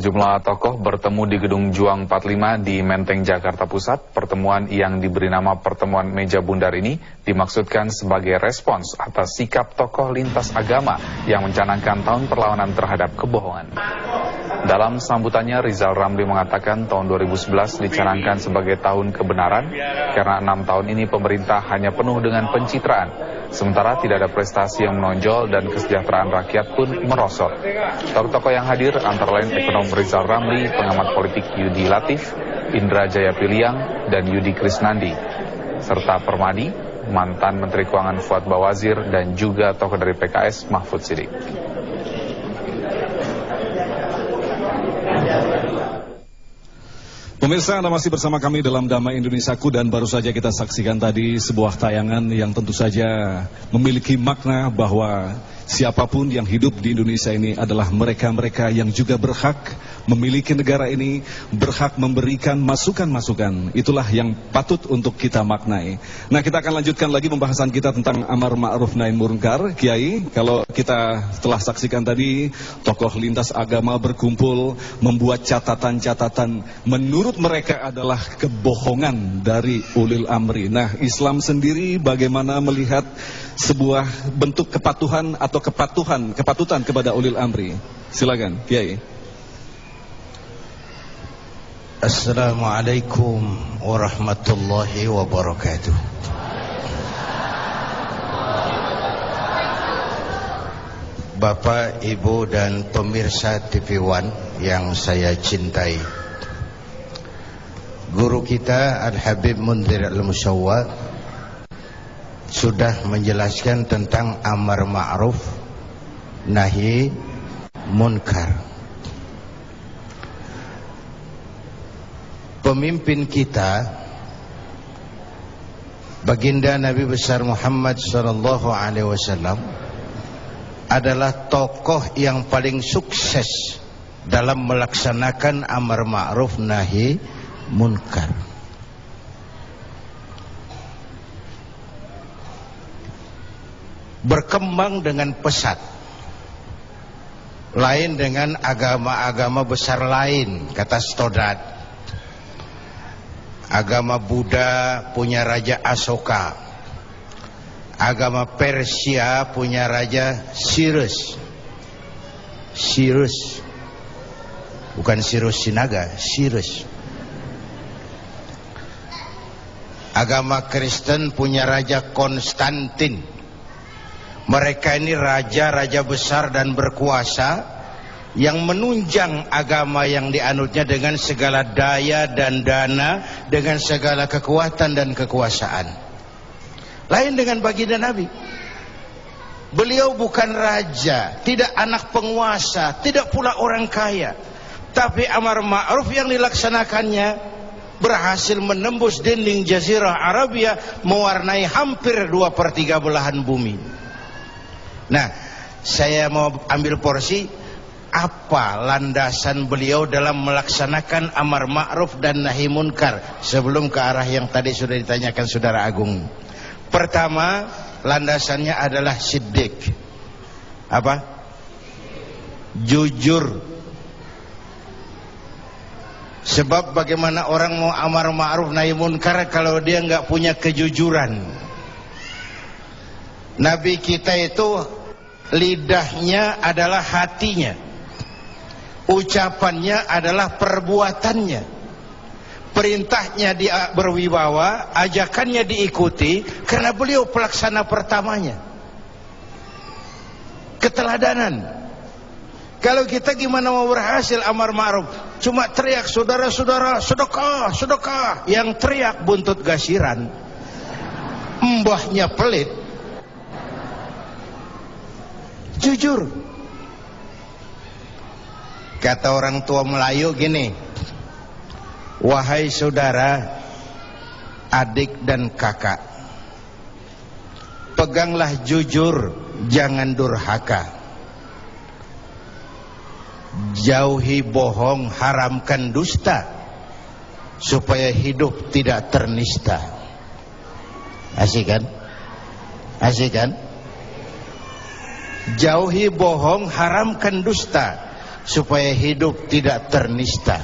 Sejumlah tokoh bertemu di Gedung Juang 45 di Menteng, Jakarta Pusat. Pertemuan yang diberi nama Pertemuan Meja Bundar ini dimaksudkan sebagai respons atas sikap tokoh lintas agama yang mencanangkan tahun perlawanan terhadap kebohongan. Dalam sambutannya, Rizal Ramli mengatakan tahun 2011 dicanangkan sebagai tahun kebenaran karena 6 tahun ini pemerintah hanya penuh dengan pencitraan. Sementara tidak ada prestasi yang menonjol dan kesejahteraan rakyat pun merosot. Tokoh-tokoh yang hadir antara lain ekonom Rizal Ramli, pengamat politik Yudi Latif, Indra Jaya Piliang, dan Yudi Krisnandi, serta Permadi, mantan Menteri Keuangan Fuad Bawazir, dan juga tokoh dari PKS Mahfud Siddiq. Pemirsa, Anda masih bersama kami dalam Damai Indonesiaku, dan baru saja kita saksikan tadi sebuah tayangan yang tentu saja memiliki makna bahwa siapapun yang hidup di Indonesia ini adalah mereka-mereka yang juga berhak memiliki negara ini, berhak memberikan masukan-masukan. Itulah yang patut untuk kita maknai. Nah, kita akan lanjutkan lagi pembahasan kita tentang Amar Ma'ruf Nahi Munkar. Kiai, kalau kita telah saksikan tadi tokoh lintas agama berkumpul membuat catatan-catatan menurut mereka adalah kebohongan dari ulil amri. Nah, Islam sendiri bagaimana melihat sebuah bentuk kepatuhan atau kepatutan kepada ulil amri? Silakan, Kiai. Assalamualaikum warahmatullahi wabarakatuh. Bapak, Ibu, dan pemirsa TV One yang saya cintai, guru kita Al-Habib Mundhir Al-Musyawwar sudah menjelaskan tentang Amar Ma'ruf Nahi Munkar. Pemimpin kita, baginda Nabi besar Muhammad SAW, adalah tokoh yang paling sukses dalam melaksanakan Amar Ma'ruf Nahi Munkar. Berkembang dengan pesat, lain dengan agama-agama besar lain, kata Stoddard. Agama Buddha punya Raja Asoka, agama Persia punya Raja Cyrus. Cyrus, bukan Cyrus Sinaga, Cyrus. Agama Kristen punya Raja Konstantin. Mereka ini raja-raja besar dan berkuasa yang menunjang agama yang dianutnya dengan segala daya dan dana, dengan segala kekuatan dan kekuasaan. Lain dengan baginda Nabi. Beliau bukan raja, tidak anak penguasa, tidak pula orang kaya, tapi Amar Ma'ruf yang dilaksanakannya berhasil menembus dinding Jazirah Arabia, mewarnai hampir 2/3 belahan bumi. Nah, saya mau ambil porsi apa landasan beliau dalam melaksanakan Amar Ma'ruf dan Nahi Munkar sebelum ke arah yang tadi sudah ditanyakan Saudara Agung. Pertama, landasannya adalah siddiq. Apa? Jujur. Sebab bagaimana orang mau Amar Ma'ruf Nahi Munkar kalau dia nggak punya kejujuran? Nabi kita itu lidahnya adalah hatinya, ucapannya adalah perbuatannya, perintahnya dia berwibawa, ajakannya diikuti karena beliau pelaksana pertamanya. Keteladanan. Kalau kita gimana mau berhasil Amar Ma'ruf? Cuma teriak, saudara-saudara, sedekah, sedekah. Yang teriak buntut gasiran, mbahnya pelit. Jujur. Kata orang tua Melayu gini, wahai saudara, adik dan kakak, peganglah jujur, jangan durhaka. Jauhi bohong, haramkan dusta, supaya hidup tidak ternista. Asik kan? Asik kan? Jauhi bohong, haramkan dusta, supaya hidup tidak ternista.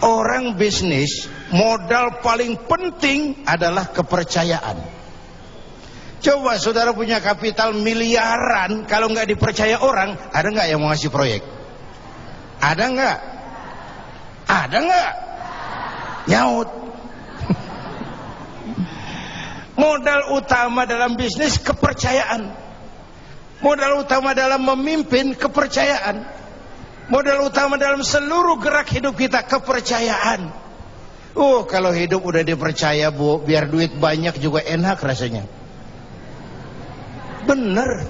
Orang bisnis, modal paling penting adalah kepercayaan. Coba saudara punya kapital miliaran, kalau nggak dipercaya orang, ada nggak yang mau ngasih proyek? Ada nggak? Ada nggak? Nyaut. Modal utama dalam bisnis kepercayaan. Modal utama dalam memimpin kepercayaan. Modal utama dalam seluruh gerak hidup kita kepercayaan. Kalau hidup udah dipercaya, Bu, biar duit banyak juga enak rasanya. Bener.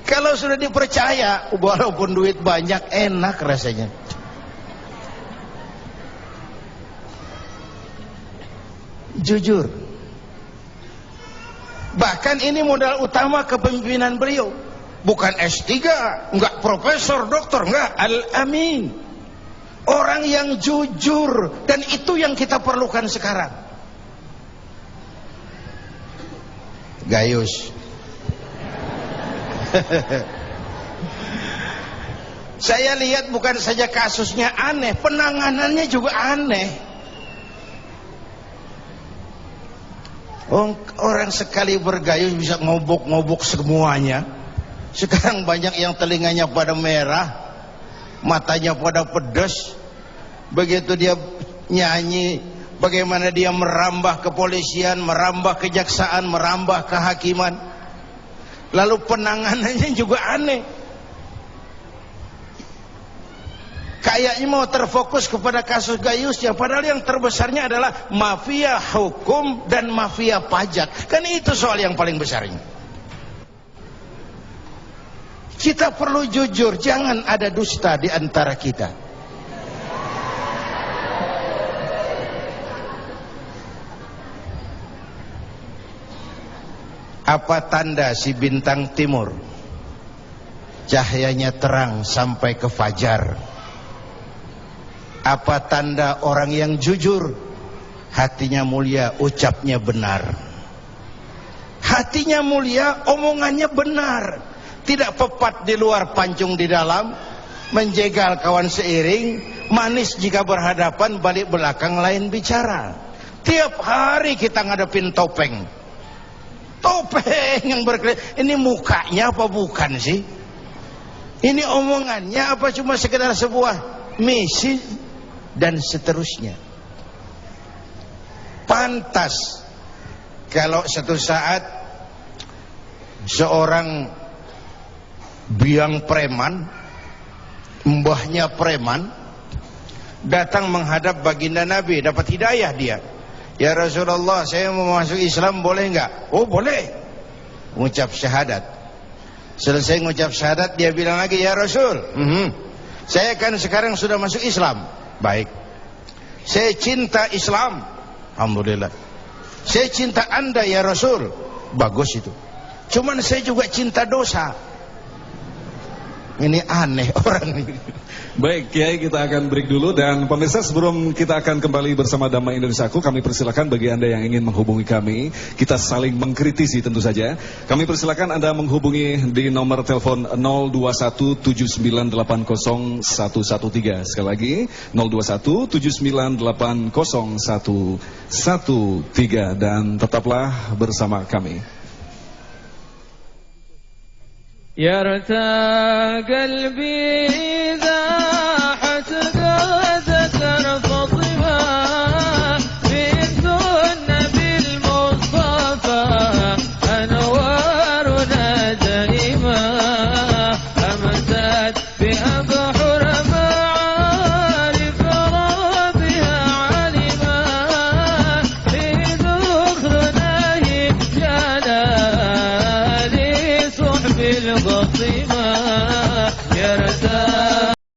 Kalau sudah dipercaya, walaupun duit banyak enak rasanya. Jujur. Bahkan ini modal utama kepemimpinan beliau. Bukan S3, enggak profesor, doktor, enggak, Al-Amin. Orang yang jujur, dan itu yang kita perlukan sekarang. Gayus. Saya lihat bukan saja kasusnya aneh, penanganannya juga aneh. Orang sekali bergayus bisa ngobok-ngobok semuanya. Sekarang banyak yang telinganya pada merah, matanya pada pedas. Begitu dia nyanyi, bagaimana dia merambah kepolisian, merambah kejaksaan, merambah kehakiman. Lalu penanganannya juga aneh. Kayaknya mau terfokus kepada kasus gayusnya, padahal yang terbesarnya adalah mafia hukum dan mafia pajak. Kan itu soal yang paling besarnya. Kita perlu jujur, jangan ada dusta di antara kita. Apa tanda si bintang timur cahayanya terang sampai ke fajar? Apa tanda orang yang jujur? Hatinya mulia, ucapnya benar. Hatinya mulia, omongannya benar. Tidak pepat di luar, pancung di dalam. Menjegal kawan seiring, manis jika berhadapan, balik belakang lain bicara. Tiap hari kita ngadepin topeng. Topeng yang berkelihatan. Ini mukanya apa bukan sih? Ini omongannya apa cuma sekedar sebuah misi? Dan seterusnya. Pantas kalau satu saat seorang biang preman, mbahnya preman, datang menghadap baginda Nabi, dapat hidayah dia. Ya Rasulullah, saya mau masuk Islam, boleh enggak? Oh boleh. Mengucap syahadat. Selesai mengucap syahadat, dia bilang lagi, ya Rasul, saya kan sekarang sudah masuk Islam. Baik, saya cinta Islam, alhamdulillah. Saya cinta Anda ya Rasul, bagus itu. Cuman saya juga cinta dosa. Ini aneh orang ini. Baik, Kiai, kita akan break dulu. Dan pemirsa, sebelum kita akan kembali bersama Damai Indonesiaku, kami persilakan bagi Anda yang ingin menghubungi kami, kita saling mengkritisi tentu saja. Kami persilakan Anda menghubungi di nomor telepon 0217980113. Sekali lagi 0217980113. Dan tetaplah bersama kami. يا رثى قلبي